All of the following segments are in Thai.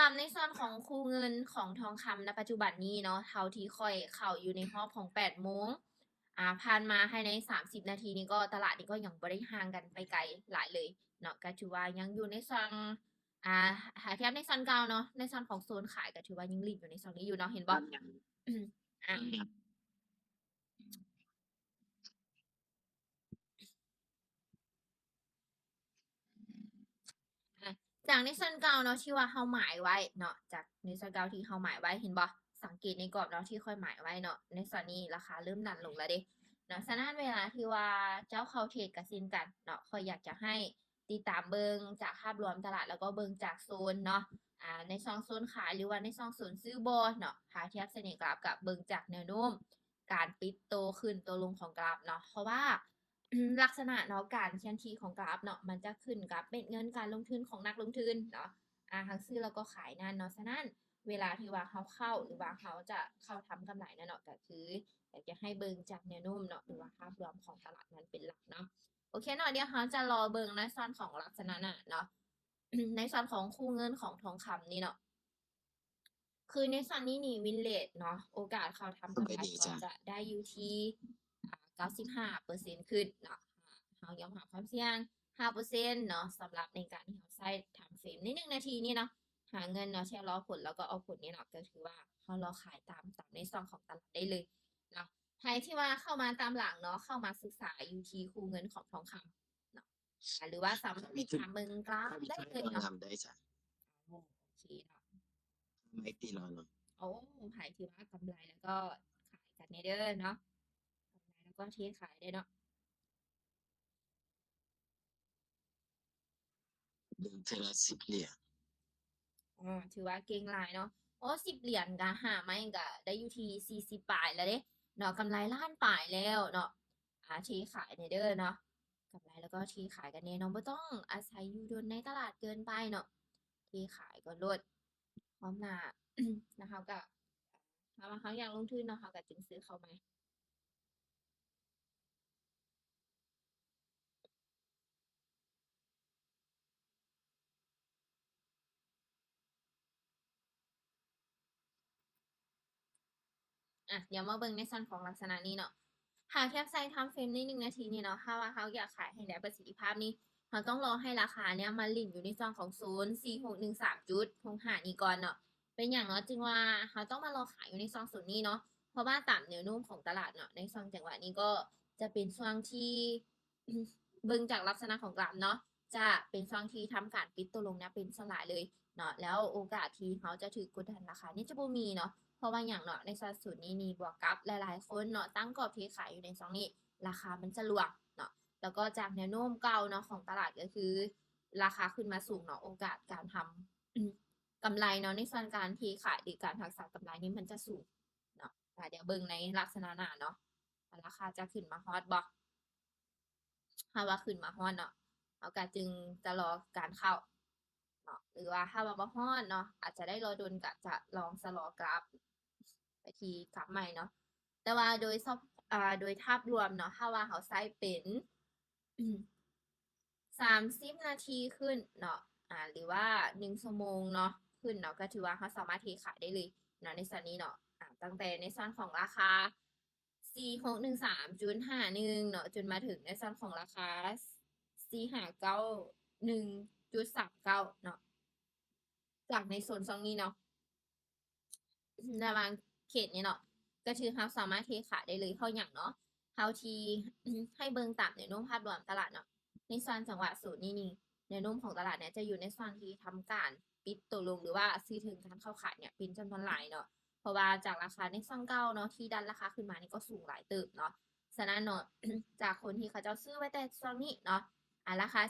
หรับในส่วนของคู่เงินของทองคำณปัจจุบันนี้เนาะเท่าที่ข้อยเข้าอยู่ในรอบของ8โมงผ่านมาภายใน30นาทีนี้ก็ตลาดนี้ก็ยังบ่ได้ห่างกันไปไกลหลายเลยเนาะก็ถือว่ายังอยู่ในโซนอ่าถ้าเทียบในโซนเก่าเนาะในโซนของโซนขายก็ถือว่ายังลีดอยู่ในโซนนี้อยู่เนาะเห็นบ่อืมอา อะจากในส่วนเก่าเนาะที่ว่าเฮาหมายไว้เนาะจากในส่วนเก่าที่เฮาหมายไว้เห็นบ่สังเกตในกรอบเนาะที่ค่อยหมายไว้เนาะในส่วนนี้ราคาเริ่มดันลงแล้วเด้เนาะฉะนั้นเวลาที่ว่าเจ้าเข้าเทรดกับซินกันเนาะข้อยอยากจะให้ติดตามเบิ่งจากภาพรวมตลาดแล้วก็เบิ่งจากโซนเนาะในช่องโซนขายหรือว่าในช่องโซนซื้อบ่เนาะหาเทียบเส้นกราฟกับเบิ่งจากแนวโน้มการปิดโตขึ้นโตลงของกราฟเนาะเพราะว่าลักษณะเนาะการเคลื่อนที่ของกราฟเนาะมันจะขึ้นกับเม็ดเงินการลงทุนของนักลงทุนเนาะทั้งซื้อแล้วก็ขายนั่นเนาะฉะนั้นเวลาที่ว่าเขาเข้าหรือว่าเขาจะเข้าทำกำไรนั่นเนาะก็คืออยากจะให้เบิ่งจากแนวโน้มเนาะหรือว่าภาพรวมของตลาดนั้นเป็นหลักเนาะโอเคเนาะเดี๋ยวเขาจะรอเบิ่งในส่วนของลักษณะน่ะเนาะในส่วนของคู่เงินของทองคำนี่เนาะคือในส่วนนี้นี่วินเลทเนาะโอกาสเขาทำกำไรก็จะได้อยู่ที่95%ขึ้นเนาะเรายอมรับความเสี่ยง5%เนาะสำหรับในการที่เราใช้ทำเฟรมใน1นาทีนี่เนาะหาเงินเนาะแช่รอผลแล้วก็เอาผลนี่เนาะก็ถือว่าเรารอขายตามในซองของตลาดได้เลยเนาะใครที่ว่าเข้ามาตามหลังเนาะเข้ามาศึกษาอยู่ที่คู่เงินของทองคำเนาะหรือว่าสามารถติดตามเบิ่งกราฟได้เลยเนาะทำได้จ้ะโอเคเนาะ ไม่ตีรอเนาะโอ้ขายที่ว่ากำไรแล้วก็ขายกันในเด้อเนาะกำไรแล้วก็เทขายได้เนาะเดินเทอละ10 เหรียญถือว่าเก่งหลายเนาะโอ้10 เหรียญก็หาไม่ก็ได้อยู่ที่40ปลายแล้วเด้เนาะกำไรล้านปลายแล้วเนาะเทขายในเด้อเนาะกำไรแล้วก็เทขายกันแน่เนาะบ่ต้องอาศัยอยู่โดนในตลาดเกินไปเนาะเทขายก็โลดพร้อมหน้านะคะก็ถ้าว่าเขาอยากลงทุนเนาะเขาก็จึงซื้อเข้ามา เดี๋ยวมาเบิ่งในส่วนของลักษณะนี้เนาะหากเทียบไซส์ไทม์เฟรมใน1นาทีนี่เนาะถ้าว่าเขาอยากขายให้ได้ประสิทธิภาพนี่เราต้องรอให้ราคาเนี่ยมาลิ่นอยู่ในซองของโซน4613จุดคงหานี้ก่อนเนาะเป็นอย่างเนาะจึงว่าเขาต้องมารอขายอยู่ในซองส่วนนี้เนาะเพราะว่าตามแนวโน้มของตลาดเนาะในซองจังหวะนี้ก็จะเป็นช่วงที่เบิ่งจากลักษณะของกราฟเนาะจะเป็นช่วงที่ทำการปิดตัวลงเนี่ยเป็นสลายเลยเนาะแล้วโอกาสที่เขาจะถือกดดันราคานี่จะบ่มีเนาะ เพราะว่าอย่างเนาะในสัดส่วนนี้นี่บวกกับหลายๆคนเนาะตั้งกรอบที่ขายอยู่ในซองนี้ราคามันจะหลวมเนาะแล้วก็จากแนวโน้มเก่าเนาะของตลาดก็คือราคาขึ้นมาสูงเนาะโอกาสการทำกำไรเนาะในส่วนการที่ขายหรือการรักษากำไรนี้มันจะสูงเนาะเดี๋ยวเบิ่งในลักษณะหน้าเนาะราคาจะขึ้นมาฮอตบ่ถ้าว่าขึ้นมาฮอตเนาะเราก็จึงจะรอการเข้าเนาะหรือว่าถ้าว่าบ่ฮอตเนาะอาจจะได้รอดุลก็จะลองสะลอกราฟ ไปที่กลับใหม่เนาะแต่ว่าโดยซอบโดยภาพรวมเนาะถ้าว่าเขาใช้เป็น30 นาทีขึ้นเนาะหรือว่า1 ชั่วโมงเนาะขึ้นเนาะก็ถือว่าเขาสามารถเทขายได้เลยเนาะในส่วนนี้เนาะตั้งแต่ในส่วนของราคา4613.51เนาะจนมาถึงในส่วนของราคา4591.39เนาะจากในโซนซองนี้เนาะ ในบางเขตนี่เนาะก็คือเราสามารถเทขายได้เลยเพราะอย่างเนาะเขาที่ให้เบิ่งตามแนวโน้มภาพรวมตลาดเนาะในส่วนจังหวะศูนย์นี่แนวโน้มของตลาดเนี่ยจะอยู่ในส่วนที่ทำการปิดตัวลงหรือว่าซื้อถึงการเข้าขายเนี่ยเป็นจำนวนหลายเนาะเพราะว่าจากราคาในช่องเก้าเนาะที่ดันราคาขึ้นมานี่ก็สูงหลายเติบเนาะฉะนั้นเนาะ จากคนที่เขาจะซื้อไว้แต่ช่วงนี้เนาะราคา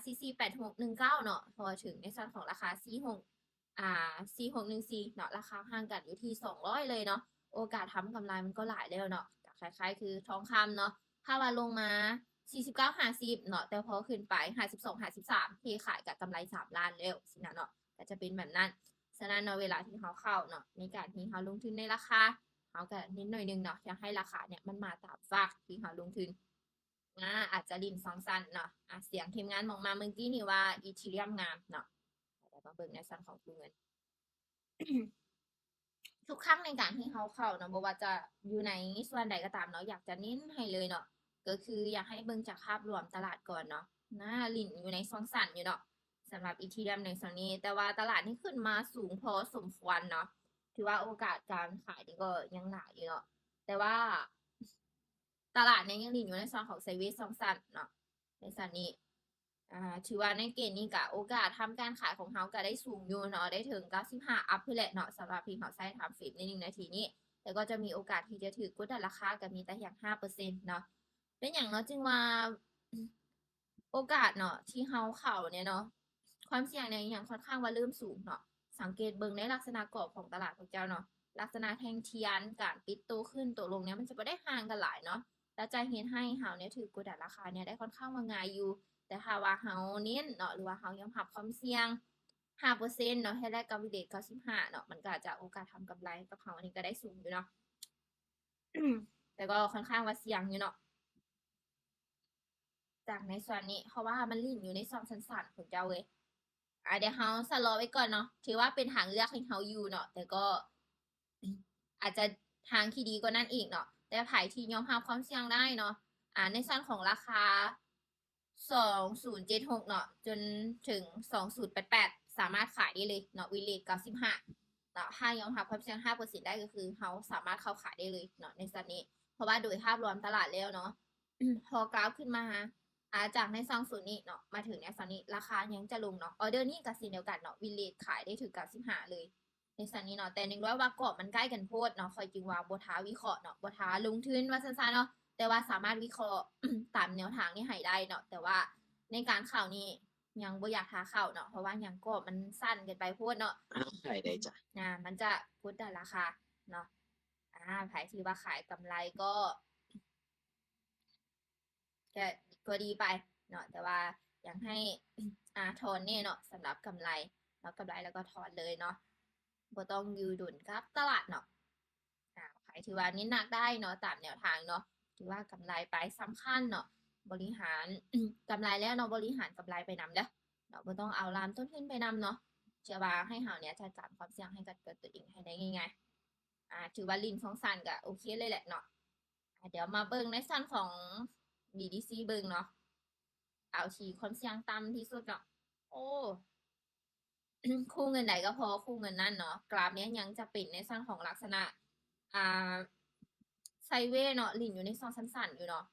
448619เนาะพอถึงในส่วนของราคา464614เนาะราคาห่างกันอยู่ที่200เลยเนาะโอกาสทำกำไรมันก็หลายแล้วเนาะคล้ายๆคือทองคำเนาะถ้าว่าลงมา4950เนาะแต่พอขึ้นไป52 53เทขายกับกำไร3ล้านแล้วสินะเนาะก็จะเป็นแบบนั้นฉะนั้นเนาะเวลาที่เขาเข้าเนาะในการที่เขาลงทุนในราคาเขาก็นิดหน่อยนึงเนาะอยากให้ราคาเนี่ยมันมาตามฝากที่เขาลงทุนอาจจะริมสองสั้นเนาะเสียงทีมงานมองมาเมื่อกี้นี่ว่าอีทีเรียมงามเนาะเดี๋ยวมาเบิ่งในส่วนของตัวเงิน ทุกครั้งในการที่เขาเข้าเนาะบ่ว่าจะอยู่ในส่วนใดก็ตามเนาะอยากจะเน้นให้เลยเนาะก็คืออยากให้เบิ่งจากภาพรวมตลาดก่อนเนาะลิ้นอยู่ในช่วงสั้นอยู่เนาะสำหรับ Ethereum ในส่วนนี้ แต่ว่าตลาดนี่ขึ้นมาสูงพอสมควรเนาะถือว่าโอกาสการขายนี่ก็ยังหนาอยู่เนาะแต่ว่าตลาดเนี่ยยังลิ้นอยู่ในช่วงของไซด์เวย์ช่วงสั้นเนาะในส่วนนี้ ถือว่าในเกณฑ์นี้ก็โอกาสทำการขายของเขาก็ได้สูงอยู่เนาะได้ถึง95อัพขึ้นแหละเนาะสำหรับพี่เขาใช้ทำฟิปใน1นาทีนี้แต่ก็จะมีโอกาสที่จะถือกดดันราคาก็มีแต่อย่าง5%เนาะเป็นอย่างเนาะจึงว่าโอกาสเนาะที่เขาเข้าเนี่ยเนาะความเสี่ยงเนี่ยยังค่อนข้างว่าเริ่มสูงเนาะสังเกตเบิ่งในลักษณะกรอบของตลาดของเจ้าเนาะลักษณะแท่งเทียนการปิดตัวขึ้นตัวลงเนี่ยมันจะไม่ได้ห่างกันหลายเนาะแล้วจะเห็นให้เขาเนี่ยถือกดดันราคาเนี่ยได้ค่อนข้างว่าง่ายอยู่ แต่ถ้าว่าเฮาเน้นเนาะหรือว่าเฮายังรับความเสี่ยง5%เนาะให้แลกกับ VDAX 95เนาะมันก็อาจจะโอกาสทำกำไรกับเฮาอันนี้ก็ได้สูงอยู่เนาะ แต่ก็ค่อนข้างว่าเสี่ยงอยู่เนาะจากในส่วนนี้เพราะว่ามันลิ่นอยู่ในซองสั้นๆของเจ้าเว้ยเดี๋ยวเฮาสโลว์ไว้ก่อนเนาะถือว่าเป็นทางเลือกให้เฮาอยู่เนาะแต่ก็ อาจจะทางที่ดีกว่านั้นอีกเนาะแต่ไผที่ยอมรับความเสี่ยงได้เนาะในส่วนของราคา2076เนาะจนถึง2088สามารถขายได้เลยเนาะวิลเลจ95เนาะถ้ายอมรับความเสี่ยง5%ได้ก็คือเขาสามารถเข้าขายได้เลยเนาะในส่วนนี้ เพราะว่าโดยภาพรวมตลาดแล้วเนาะ พอกราฟขึ้นมาจากในซองศูนย์นี้เนาะมาถึงในซองนี้ราคายังจะลงเนาะออเดอร์นี้กับสินเดียวกันเนาะวิลเลจขายได้ถึง95เลยในสันนี้เนาะแต่100ว่ากรอบมันใกล้กันโพดเนาะคอยจึงว่าบ่ท้าวิเคราะห์เนาะบ่ท้าลงทุนว่าซั่นๆเนาะแต่ว่าสามารถวิเคราะห์ ตามแนวทางนี้ให้ได้เนาะแต่ว่าในการเข้านี่ยังบ่อยากท้าเข้าเนาะเพราะว่ายังกรอบมันสั้นเกินไปโพดเนาะ ขายได้จ้ะ มันจะกดดันราคาเนาะไผที่ว่าขายกำไรก็ก็ก็ดีไปเนาะแต่ว่าอยากให้ถอนเนี่ยเนาะสำหรับกำไรแล้วกำไรแล้วก็ถอนเลยเนาะบ่ต้องยือดุลกับตลาดเนาะใครถือว่านี้หนักได้เนาะตามแนวทางเนาะถือว่ากำไรไปสำคัญเนาะบริหาร กำไรแล้วเนาะบริหารกำไรไปนำเด้อเนาะบ่ต้องเอาลามต้นทุนไปนำเนาะเชื่อว่าให้เฮาเนี่ยจัดการความเสี่ยงให้กับตัวเองให้ได้ง่ายๆถือว่าลิ้นของซันก็โอเคเลยแหละเนาะเดี๋ยวมาเบิ่งในส่วนของ BDC เบิ่งเนาะเอาที่ความเสี่ยงต่ำที่สุดเนาะโอ้ คู่เงินใดก็พอคู่เงินนั่นเนาะกราฟเนี้ยยังจะเป็นในส่วนของลักษณะอ่าไซด์เวย์เนาะลิ้นอยู่ในซองสั้นๆอยู่เนาะ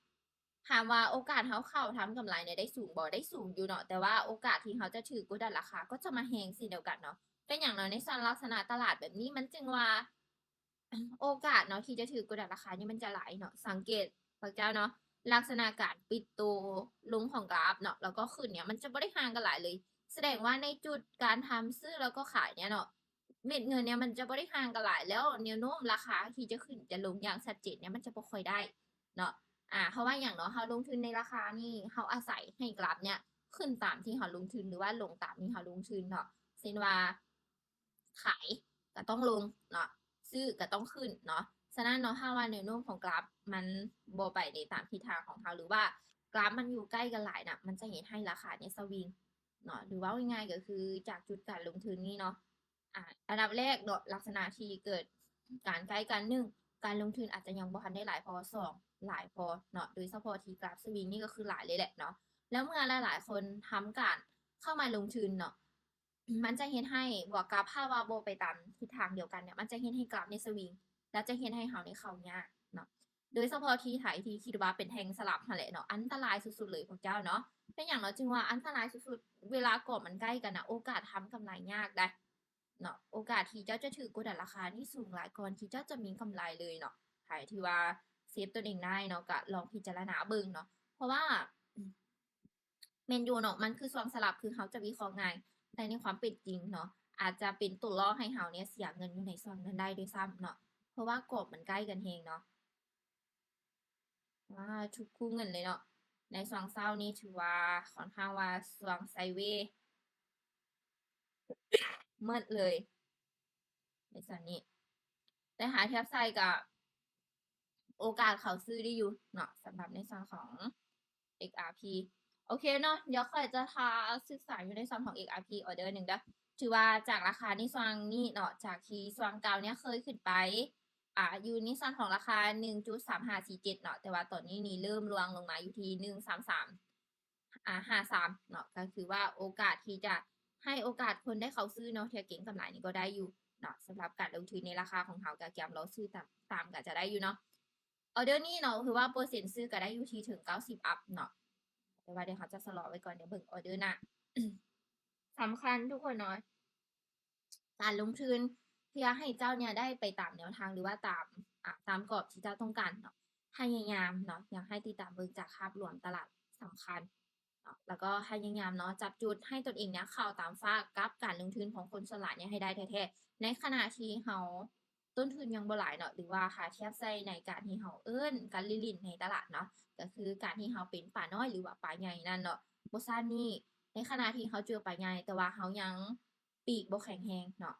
ถามว่าโอกาสเขาเข้าทำกำไรเนี่ยได้สูงบ่ได้สูงอยู่เนาะแต่ว่าโอกาสที่เขาจะถือกดดันราคาก็จะมาแฮงสิเดียวกันเนาะเป็นอย่างน้อยในส่วนลักษณะตลาดแบบนี้มันจึงว่า โอกาสเนาะที่จะถือกดดันราคานี่มันจะหลายเนาะสังเกตพระเจ้าเนาะลักษณะการปิดตัวลงของกราฟเนาะแล้วก็ขึ้นเนี่ยมันจะไม่ได้ห่างกันหลายเลย แสดงว่าในจุดการทำซื้อแล้วก็ขายเนี่ยเนาะเม็ดเงินเนี่ยมันจะไม่ได้ห่างกันหลายแล้วแนวโน้มราคาที่จะขึ้นจะลงอย่างชัดเจนเนี่ยมันจะบ่ค่อยได้เนาะเพราะว่าอย่างเนาะเราลงทุนในราคานี่เราอาศัยให้กราฟเนี่ยขึ้นตามที่เราลงทุนหรือว่าลงตามที่เราลงทุนเนาะเช่นว่าขายก็ต้องลงเนาะซื้อก็ต้องขึ้นเนาะฉะนั้นเนาะถ้าว่าแนวโน้มของกราฟมันบ่ไปในตามทิศทางของเขาหรือว่ากราฟมันอยู่ใกล้กันหลายน่ะมันจะเห็นให้ราคาเนี่ยสวิง เนาะหรือว่าง่ายๆก็คือจากจุดการลงทุนนี่เนาะอันดับแรกเนาะลักษณะที่เกิดการใกล้กันหนึ่งการลงทุนอาจจะยังบ่ทันได้หลายพอสองหลายพอเนาะโดยเฉพาะที่กราฟสวิงนี่ก็คือหลายเลยแหละเนาะแล้วเมื่อหลายๆคนทำการเข้ามาลงทุนเนาะมันจะเฮ็ดให้บวกกราฟภาพว่าบ่ไปตามทิศทางเดียวกันเนี่ยมันจะเฮ็ดให้กราฟเนี่ยสวิงแล้วจะเฮ็ดให้เฮาเนี่ยเข้ายากเนาะโดยเฉพาะที่ไทยที่คิดว่าเป็นแท่งสลับนั่นแหละเนาะอันตรายสุดๆเลยพวกเจ้าเนาะ เป็นอย่างเราจึงว่าอันตรายสุดๆ เวลากรอบมันใกล้กันนะโอกาสทำกำไรยากได้เนาะโอกาสที่เจ้าจะถือกดดันราคาที่สูงหลายก่อนที่เจ้าจะมีกำไรเลยเนาะใครที่ว่าเซฟตัวเองได้เนาะก็ลองพิจารณาเบิ่งเนาะเพราะว่าเมนยูเนาะมันคือส่วนสลับคือเขาจะวิเคราะห์ง่ายแต่ในความเป็นจริงเนาะอาจจะเป็นตัวล่อให้เขาเนี่ยเสียเงินอยู่ในส่วนนั้นได้ด้วยซ้ำเนาะเพราะว่ากรอบมันใกล้กันเองเนาะทุกคู่เงินเลยเนาะในสองเศร้านี้ถือว่าค่อนข้างว่าสวงไซเวย์ มืดเลยในส่วนนี้ แต่หาเทียบใส่กับโอกาสเขาซื้อได้อยู่เนาะสำหรับในส่วนของ XRP โอเคเนาะเดี๋ยวค่อยจะทาศึกษาอยู่ในส่วนของ XRP ออเดอร์หนึ่งเด้อ ถือว่าจากราคาในส่วนนี้เนาะจากที่ส่วนเก่าเนี่ยเคยขึ้นไปอยู่ในส่วนของราคา 1.3547 เนาะแต่ว่าตอนนี้นี่เริ่มรวงลงมาอยู่ที่13353เนาะก็คือว่าโอกาสที่จะให้โอกาสคนได้เข้าซื้อเนาะเที่ยเก็งกำไรนี่ก็ได้อยู่เนาะสำหรับการลงทุนในราคาของเขาก็แกมเราซื้อตามก็จะได้อยู่เนาะออเดอร์นี้เนาะคือว่าเปอร์เซ็นต์ซื้อก็ได้อยู่ที่ถึง90อัพเนาะแต่ว่าเดี๋ยวเขาจะสลอไว้ก่อนเดี๋ยวเบิ่งออเดอร์หน้า สำคัญทุกคนเนาะการลงทุนเพื่อให้เจ้าเนี่ยได้ไปตามแนวทางหรือว่าตามกรอบที่เจ้าต้องการเนาะพยายามเนาะอยากให้ติดตามเบิ่งจากภาพรวมตลาดสำคัญเนาะแล้วก็พยายามเนาะจับจุดให้ตนเองเนี่ยเข้าตามฟ้ากกับการลงทุนของคนฉลาดเนี่ยให้ได้แท้ๆในขณะที่เราต้นทุนยังบ่หลายเนาะหรือว่าค่าเทียบใส่ในการที่เราเอิ้นการลิ้นในตลาดเนาะก็คือการที่เราเป็นปลาน้อยหรือว่าปลาใหญ่นั่นเนาะบ่ซั้นนี่ในขณะที่เขาเจอปลาใหญ่แต่ว่าเขายังปีกบ่แข็งแรงเนาะ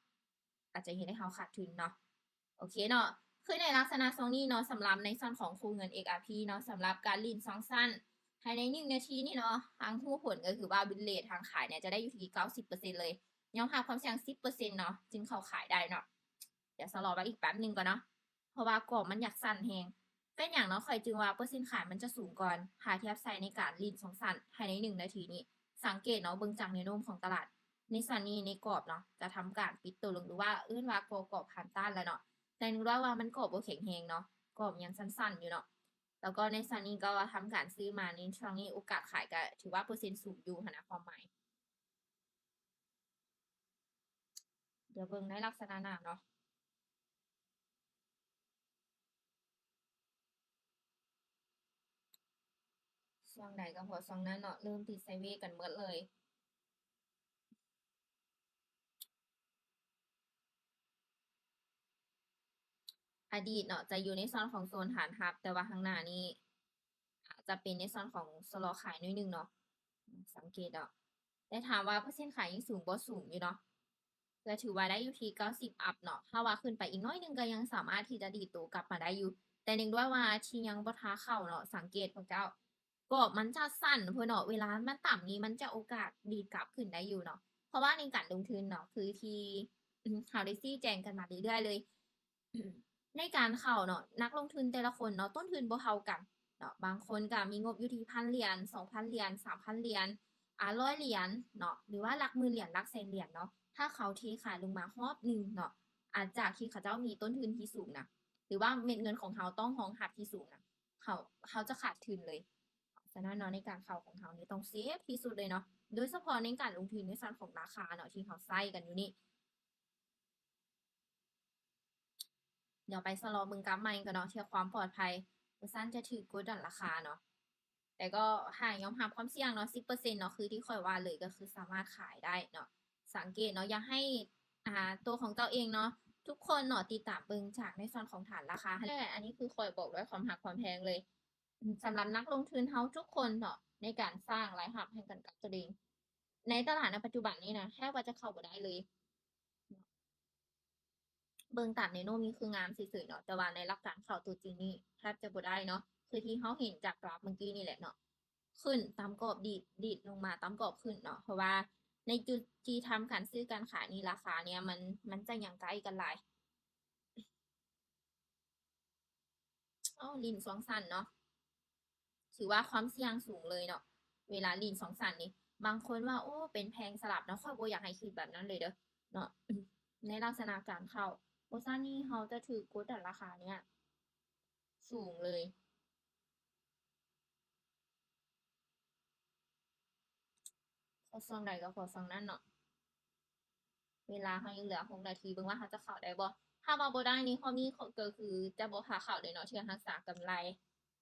อาจจะเฮ็ดให้เราขาดทุนเนาะโอเคเนาะคือในลักษณะทรงนี้เนาะสำหรับในส่วนของคู่เงิน XRP เนาะสำหรับการลิ้น2สั้นภายใน1นาทีนี่เนาะทางผู้ผลก็คือว่า win rate ทางขายเนี่ยจะได้อยู่ที่ 90% เลยยอมรับความเสี่ยง 10% เนาะจึงเข้าขายได้เนาะเดี๋ยวสะรอไว้อีกแป๊บหนึ่งก่อนเนาะเพราะว่ากรอบมันอยากสั้นแฮงเป็นอย่างเนาะข่อยจึงว่าเปอร์เซ็นต์ขายมันจะสูงก่อนหาเทียบใส่ในการลิ้น2สั้นภายใน1นาทีนี้สังเกตเนาะเบิ่งจากแนวโน้มของตลาด ในส่วนนี้ในกรอบเนาะจะทำการปิดตัวลงหรือว่าเอื้นว่ากรอบผ่านต้านแล้วเนาะแต่นึกว่ามันกรอบบ่แข็งแรงเนาะกรอบยังสั้นๆอยู่เนาะแล้วก็ในส่วนนี้ก็ทำการซื้อมาในช่วงนี้โอกาสขายก็ถือว่าเปอร์เซ็นต์สูงอยู่หั้นนะความหมายเดี๋ยวเบิ่งในลักษณะหน้าเนาะช่วงใดก็พอช่วงนั้นเนาะเริ่มติดไซด์เวย์กันหมดเลยอดีตเนาะจะอยู่ในส่วนของโซนฐานรับแต่ว่าข้างหน้านี้อาจจะเป็นในส่วนของชะลอขายหน่อยหนึ่งเนาะสังเกตเนาะแต่ถามว่าเปอร์เซ็นต์ขายยังสูงบ่สูงอยู่เนาะ ก็ถือว่าได้อยู่ที่90อัพเนาะถ้าว่าขึ้นไปอีกน้อยหนึงก็ยังสามารถที่จะดีดตัวกลับมาได้อยู่ แต่นึงด้วยว่าที่ยังบ่ท้าเข้าเนาะสังเกตพวกเจ้ากรอบมันจะสั้นเพิ่นเนาะเวลามันต่ำนี้มันจะโอกาสดีดกลับขึ้นได้อยู่เนาะเพราะว่าในการลงทุนเนาะคือที่เขาได้ชี้แจงกันมาเรื่อยๆเลยในการเข้าเนาะนักลงทุนแต่ละคนเนาะต้นทุนบ่เท่ากันเนาะบางคนก็มีงบอยู่ที่1,000 เหรียญ 2,000 เหรียญ 3,000 เหรียญ100 เหรียญเนาะหรือว่าหลักหมื่นเหรียญหลักแสนเหรียญเนาะ ถ้าเขาเทขายลงมารอบหนึ่งเนาะจากที่เขาเจ้ามีต้นทุนที่สูงนะหรือว่าเม็ดเงินของเขาต้องรองรับที่สูงนะเขาจะขาดทุนเลยฉะนั้นเนาะในการเข้าของเขานี่ต้องเซฟที่สุดเลยเนาะโดยเฉพาะในการลงทุนในส่วนของราคาเนาะที่เขาใส่กันอยู่นี่เดี๋ยวไปสโลว์เบิ่งกราฟใหม่กันเนาะเพื่อความปลอดภัยบ่ซั้นจะถูกกดดันราคาเนาะแต่ก็ยอมรับความเสี่ยงเนาะ10%เนาะคือที่ข้อยว่าเลยก็คือสามารถขายได้เนาะสังเกตเนาะอย่าให้ตัวของเจ้าเองเนาะทุกคนเนาะติดตามเบิ่งจากในส่วนของฐานราคาแหละอันนี้คือข้อยบอกด้วยความรักความแพงเลยสำหรับนักลงทุนเฮาทุกคนเนาะในการสร้างรายรับให้กันกับตัวเองในตลาดณปัจจุบันนี้นะแทบว่าจะเข้าบ่ได้เลยเบิ่งตามแนวโน้มนี่คืองามซื่อๆเนาะแต่ว่าในหลักการเข้าตัวจริงนี่แทบจะบ่ได้เนาะคือที่เฮาเห็นจากกราฟเมื่อกี้นี่แหละเนาะ ขึ้นตามกรอบดีดลงมาตามกรอบขึ้นเนาะเพราะว่าในจุดที่ทำการซื้อการขายนี่ราคาเนี่ยมันจะยังใกล้กันหลายลิ้นสองสันเนาะถือว่าความเสี่ยงสูงเลยเนาะเวลาลิ้นสองสันนี่บางคนว่าโอ้เป็นแพงสลับเนาะค่อยบ่อยากให้คิดแบบนั้นเลยเด้อเนาะในลักษณะการเข้าโบซ่านี่เขาจะถือกดดันราคาเนี่ยสูงเลยพอซองใดก็พอซองนั้นเนาะ เวลาเขายังเหลือ6นาทีเบิ่งว่าเขาจะเข้าได้บ่ถ้าว่าบ่ได้นี่ข้อนี้ก็คือจะบ่พาเข้าเลยเนาะเทื่อรักษากำไร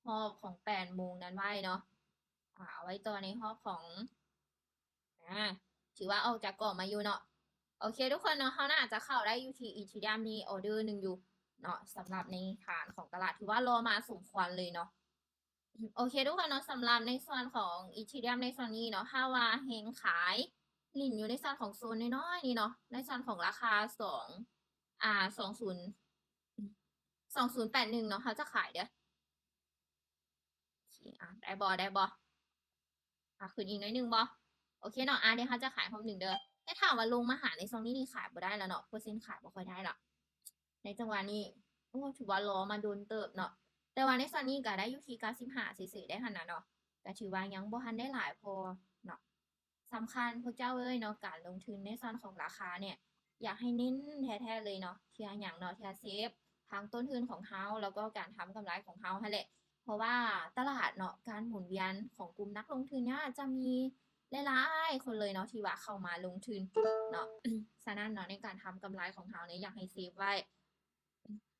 รอบของ8โมงนั้นไว้เนาะเอาไว้ต่อในรอบของถือว่าออกจากกรอบมาอยู่เนาะโอเคทุกคนเนาะเขาน่าจะเข้าได้อยู่ที่ Ethereum นี่ออเดอร์หนึ่งอยู่เนาะสำหรับในฐานของตลาดถือว่ารอมาสมควรเลยเนาะโอเคทุกคนเนาะสำหรับในส่วนของ Ethereum ในส่วนนี้เนาะถ้าว่าเฮงขายลิ่นอยู่ในส่วนของโซนน้อยๆนี่เนาะในส่วนของราคา2081เนาะเขาจะขายเด้อโอเคได้บ่ขึ้นอีกหน่อยหนึงบ่โอเคเนาะเดี๋ยวเขาจะขายพร้อมหนึ่งเด้อ แต่ถามว่าลงมาหาในซองนี้นี่ขายบ่ได้แล้วเนาะเปอร์เซ็นต์ขายบ่ค่อยได้หรอกในจังหวะนี้โอ้ถือว่ารอมาโดนเติบเนาะแต่ว่าในซอนนี้ก็ได้อยู่ที่95ซื่อๆได้ขนาดเนาะก็ถือว่ายังบ่ทันได้หลายพอเนาะสำคัญพวกเจ้าเอ้ยเนาะการลงทุนในส่วนของราคาเนี่ยอยากให้เน้นแท้ๆเลยเนาะเที่ยหยังเนาะเที่ยเซฟทั้งต้นทุนของเฮาแล้วก็การทำกำไรของเฮาหั่นแหละ เพราะว่าตลาดเนาะการหมุนเวียนของกลุ่มนักลงทุนเนี่ยจะมีหลายๆคนเลยเนาะที่ว่าเข้ามาลงทุนเนาะ ฉะนั้นเนาะในการทำกำไรของเขาเนี่ยอยากให้เซฟไว้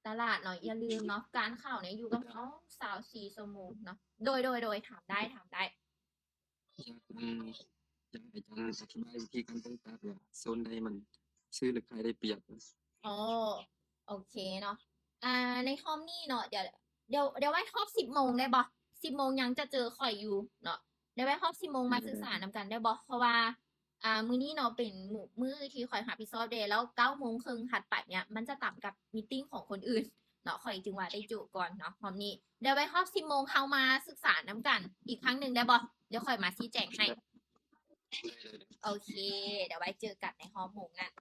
ตลาดเนาะอย่าลืมเนาะการเข้าเนี่ยอยู่กับเขา24 ชั่วโมงเนาะโดยถามได้อยากอยากให้อาจารย์อธิบายวิธีการตั้งตลาดว่าโซนใดมันซื้อหรือขายได้เปรียบ อ๋อโอเคเนาะในคอมนี่เนาะเดี๋ยวไว้ครอบ10 โมงได้บ่10 โมงยังจะเจอข่อยอยู่เนาะเดี๋ยวไว้ครอบ10 โมงมาสื่อสารนำกันได้บ่เพราะว่ามื้อนี้เนาะเป็นมื้อที่ข่อยรับผิดชอบเดะแล้ว9 โมงครึ่งถัดไปเนี่ยมันจะต่ำกับมีตติงของคนอื่นเนาะข่อยจึงว่าได้จุก่อนเนาะคอมนี้เดี๋ยวไว้ครอบ10 โมงเฮามาศึกษานำกันอีกครั้งหนึ่งได้บ่เดี๋ยวข่อยมาชี้แจงให้โอเค เดี๋ยวไว้เจอกันในฮอร์โมนนั้น